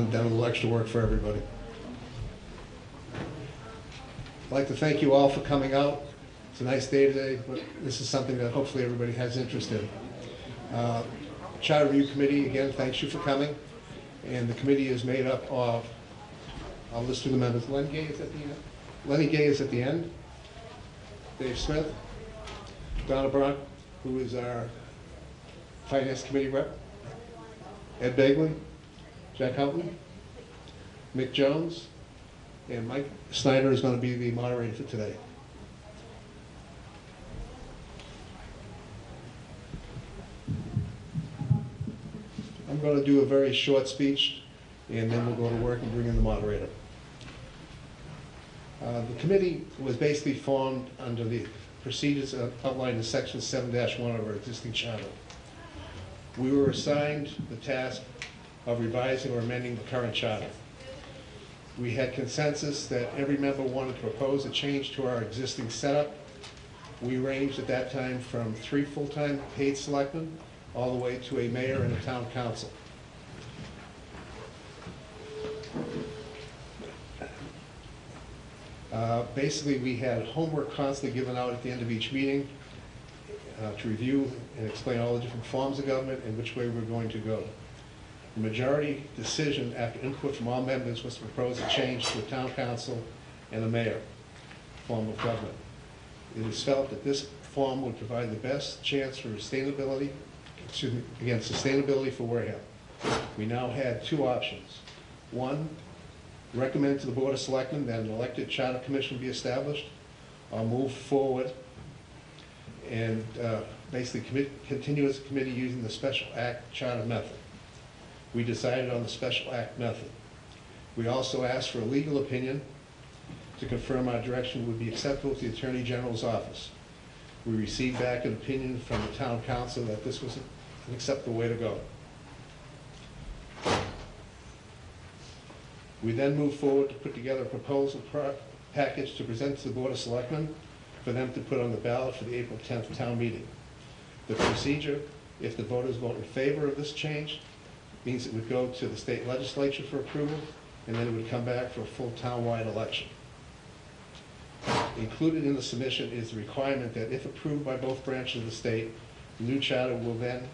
done a little extra work for everybody. I'd like to thank you all for coming out. It's a nice day today, but this is something that hopefully everybody has interest in. Charter Review Committee, again, thanks you for coming. And the committee is made up of, I'll list through the members. Lenny Gay is at the end. Lenny Gay is at the end. Dave Smith, Donna Brock, who is our Finance Committee rep, Ed Begley, Jack Houghton, Mick Jones, and Mike Snyder is going to be the moderator for today. I'm going to do a very short speech, and then we'll go to work and bring in the moderator. The committee was basically formed under the procedures outlined in Section 7-1 of our existing charter. We were assigned the task of revising or amending the current charter. We had consensus that every member wanted to propose a change to our existing setup. We ranged at that time from 3 full-time paid selectmen all the way to a mayor and a town council. Basically, we had homework constantly given out at the end of each meeting to review and explain all the different forms of government and which way we're going to go. The majority decision after input from all members was to propose a change to a town council and a mayor form of government. It was felt that this form would provide the best chance for sustainability for Wareham. We now had 2 options. 1, recommend to the Board of Selectmen that an elected charter commission be established, or move forward and basically continue as a committee using the special act charter method. We decided on the special act method. We also asked for a legal opinion to confirm our direction would be acceptable to the Attorney General's office. We received back an opinion from the town council that this was an acceptable way to go. We then moved forward to put together a proposal package to present to the Board of Selectmen for them to put on the ballot for the April 10th town meeting. The procedure, if the voters vote in favor of this change, means it would go to the state legislature for approval, and then it would come back for a full town-wide election. Included in the submission is the requirement that if approved by both branches of the state, the new charter will then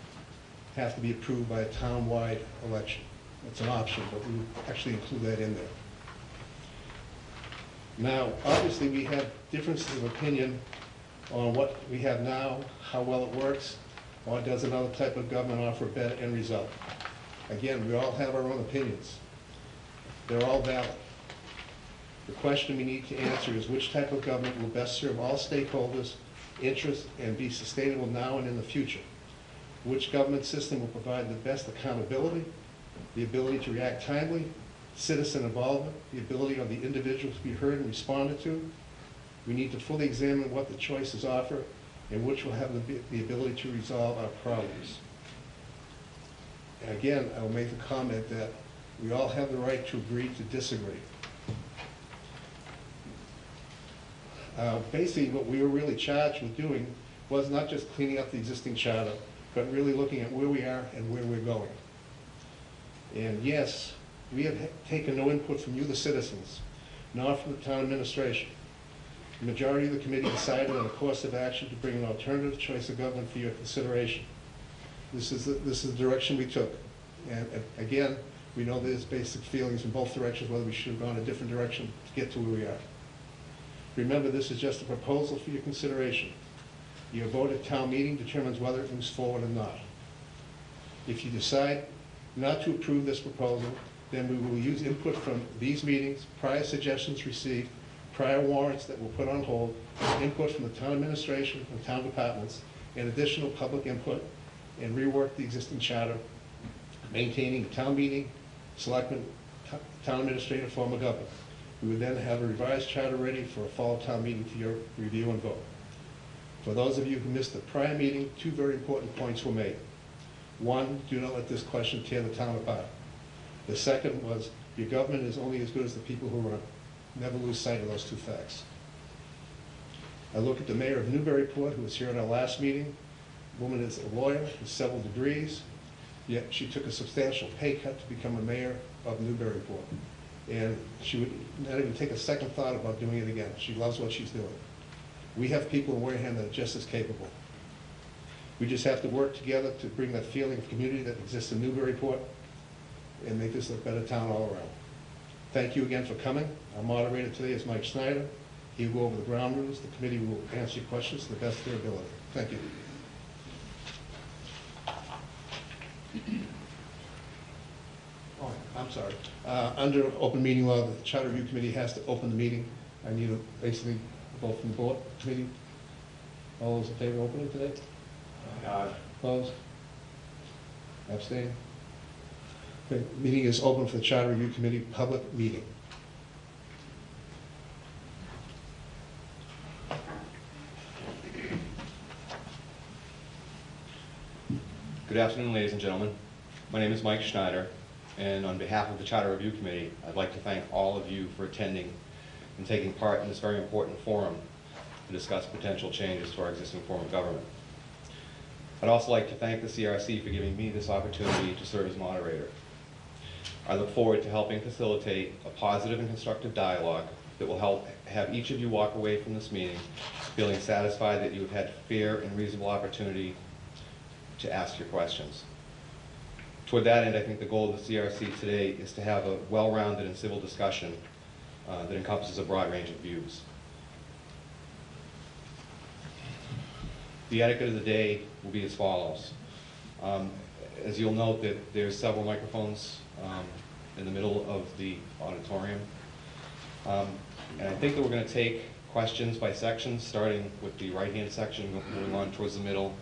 have to be approved by a town-wide election. It's an option, but we actually include that in there. Now, obviously, we have differences of opinion on what we have now, how well it works, or does another type of government offer a better end result. Again, we all have our own opinions. They're all valid. The question we need to answer is which type of government will best serve all stakeholders' interests and be sustainable now and in the future? Which government system will provide the best accountability, the ability to react timely, citizen involvement, the ability of the individual to be heard and responded to? We need to fully examine what the choices offer and which will have the ability to resolve our problems. And again, I will make the comment that we all have the right to agree to disagree. Basically, what we were really charged with doing was not just cleaning up the existing charter, but really looking at where we are and where we're going. And yes, we have taken no input from you, the citizens, nor from the town administration. The majority of the committee decided on a course of action to bring an alternative choice of government for your consideration. This is the direction we took. And again, we know there's basic feelings in both directions, whether we should have gone a different direction to get to where we are. Remember, this is just a proposal for your consideration. Your vote at town meeting determines whether it moves forward or not. If you decide not to approve this proposal, then we will use input from these meetings, prior suggestions received, prior warrants that we'll put on hold, input from the town administration and town departments, and additional public input, and rework the existing charter, maintaining town meeting, selectmen, town administrative form of government. We would then have a revised charter ready for a fall town meeting for your review and vote. For those of you who missed the prior meeting, 2 very important points were made. 1, do not let this question tear the town apart. The second was, your government is only as good as the people who run it. Never lose sight of those 2 facts. I look at the mayor of Newburyport, who was here at our last meeting. The woman is a lawyer with several degrees. yet she took a substantial pay cut to become a mayor of Newburyport. And she would not even take a second thought about doing it again. She loves what she's doing. We have people in Wareham that are just as capable. We just have to work together to bring that feeling of community that exists in Newburyport and make this a better town all around. Thank you again for coming. Our moderator today is Mike Schneider. He will go over the ground rules. The committee will answer your questions to the best of their ability. Thank you. Oh, I'm sorry. Under open meeting law, the Charter Review Committee has to open the meeting. I need basically a vote from the board committee. All those in favor of opening today? Opposed? Abstain? Okay, meeting is open for the Charter Review Committee public meeting. Good afternoon, ladies and gentlemen. My name is Mike Schneider, and on behalf of the Charter Review Committee, I'd like to thank all of you for attending and taking part in this very important forum to discuss potential changes to our existing form of government. I'd also like to thank the CRC for giving me this opportunity to serve as moderator. I look forward to helping facilitate a positive and constructive dialogue that will help have each of you walk away from this meeting feeling satisfied that you have had fair and reasonable opportunity to ask your questions. Toward that end, I think the goal of the CRC today is to have a well-rounded and civil discussion that encompasses a broad range of views. The etiquette of the day will be as follows. As you'll note, that there's several microphones in the middle of the auditorium. And I think that we're going to take questions by sections, starting with the right-hand section, moving on towards the middle,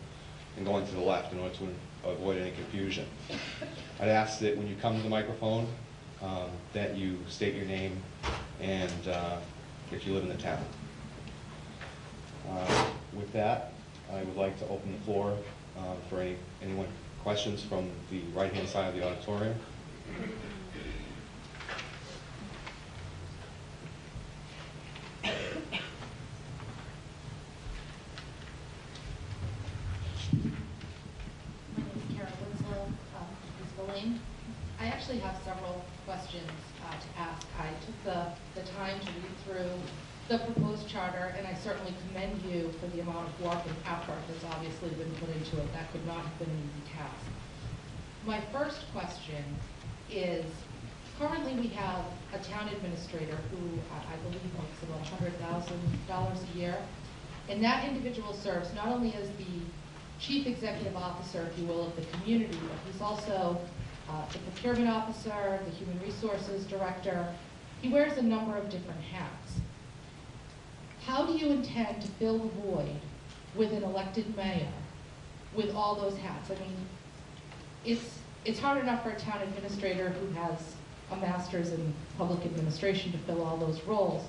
and going to the left in order to avoid any confusion. I'd ask that when you come to the microphone, that you state your name and if you live in the town. With that, I would like to open the floor for anyone questions from the right-hand side of the auditorium. I actually have several questions to ask. I took the time to read through the proposed charter, and I certainly commend you for the amount of work and effort that's obviously been put into it. That could not have been an easy task. My first question is, currently we have a town administrator who I believe makes about $100,000 a year, and that individual serves not only as the chief executive officer, if you will, of the community, but he's also the procurement officer, the human resources director. He wears a number of different hats. How do you intend to fill the void with an elected mayor with all those hats? I mean, it's hard enough for a town administrator who has a master's in public administration to fill all those roles.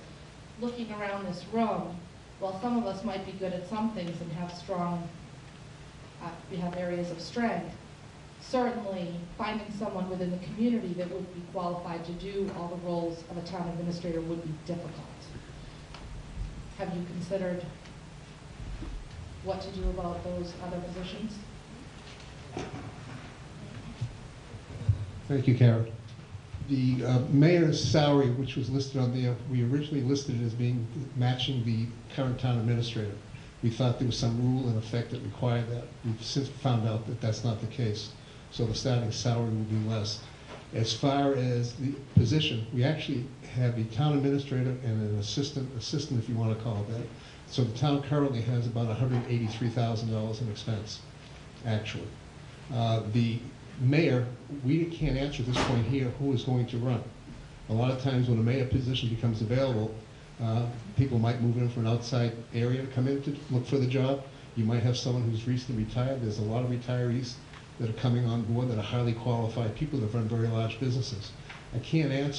Looking around this room, while some of us might be good at some things and have strong, we have areas of strength, certainly finding someone within the community that would be qualified to do all the roles of a town administrator would be difficult. Have you considered what to do about those other positions? Thank you, Karen. The mayor's salary, which was listed on there, we originally listed it as being matching the current town administrator. We thought there was some rule in effect that required that. We've since found out that that's not the case. So the starting salary will be less. As far as the position, we actually have a town administrator and an assistant if you want to call it that. So the town currently has about $183,000 in expense, actually. The mayor, we can't answer at this point here who is going to run. A lot of times when a mayor position becomes available, people might move in from an outside area to come in to look for the job. You might have someone who's recently retired. There's a lot of retirees that are coming on board that are highly qualified people that run very large businesses. I can't answer